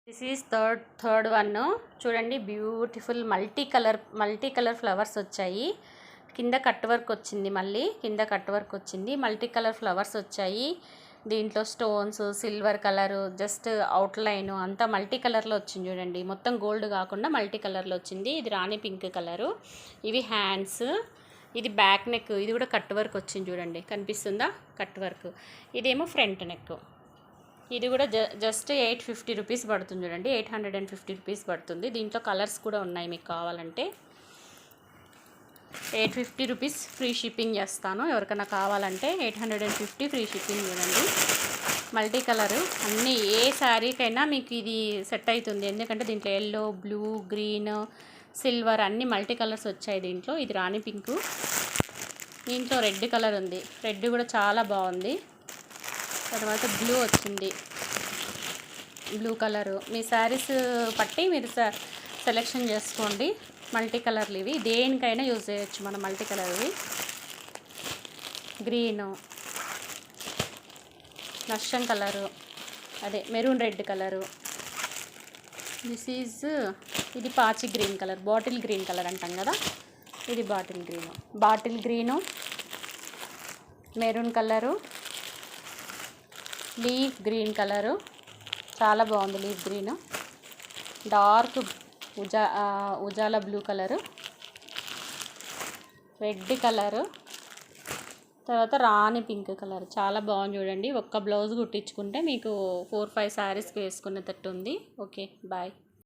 This is third one. చూడండి, beautiful multi colour flowers వచ్చాయి. కింద కట్ వర్క్ వచ్చింది, మళ్ళీ కింద కట్ వర్క్ వచ్చింది, మల్టీ కలర్ ఫ్లవర్స్ వచ్చాయి. దీంట్లో stones, silver colour, just outline అంతా మల్టీ కలర్లో వచ్చింది. చూడండి, మొత్తం గోల్డ్ కాకుండా మల్టీ కలర్లో వచ్చింది. ఇది రాణి పింక్ కలరు. ఇవి హ్యాండ్స్. ఇది బ్యాక్ నెక్, ఇది కూడా కట్ వర్క్ వచ్చింది. చూడండి, కనిపిస్తుందా? Cut work. ఇదేమో ఫ్రంట్ నెక్. ఇది కూడా జస్ట్ 850 రూపీస్ పడుతుంది. చూడండి, 850 రూపీస్ పడుతుంది. దీంట్లో కలర్స్ కూడా ఉన్నాయి, మీకు కావాలంటే 850 రూపీస్ ఫ్రీ షిప్పింగ్ చేస్తాను. ఎవరికైనా కావాలంటే 850 ఫ్రీ షిప్పింగ్. చూడండి, మల్టీ కలరు అన్నీ, ఏ శారీకైనా మీకు ఇది సెట్ అవుతుంది. ఎందుకంటే దీంట్లో ఎల్లో, బ్లూ, గ్రీన్, సిల్వర్ అన్నీ మల్టీ కలర్స్ వచ్చాయి దీంట్లో. ఇది రాణి పింకు. దీంట్లో రెడ్ కలర్ ఉంది, రెడ్ కూడా చాలా బాగుంది. తర్వాత బ్లూ వచ్చింది, బ్లూ కలరు. మీ శారీస్ పట్టి మీరు సెలెక్షన్ చేసుకోండి. మల్టీ కలర్లు ఇవి, దేనికైనా యూజ్ చేయొచ్చు మనం. మల్టీ కలర్వి గ్రీను, నష్టం కలరు, అదే మెరూన్ రెడ్ కలరు. ఇది పాచి green colour, bottle green colour అంటాం కదా, ఇది bottle green, maroon colour, leaf green colour, చాలా బాగుంది leaf green. Dark Ujala blue colour, red colour, తర్వాత రాణి పింక్ కలర్. చాలా బాగుంది. చూడండి, ఒక్క బ్లౌజ్ కుట్టించుకుంటే మీకు 4-5 శారీస్కి వేసుకునేటట్టు ఉంది. Okay, bye.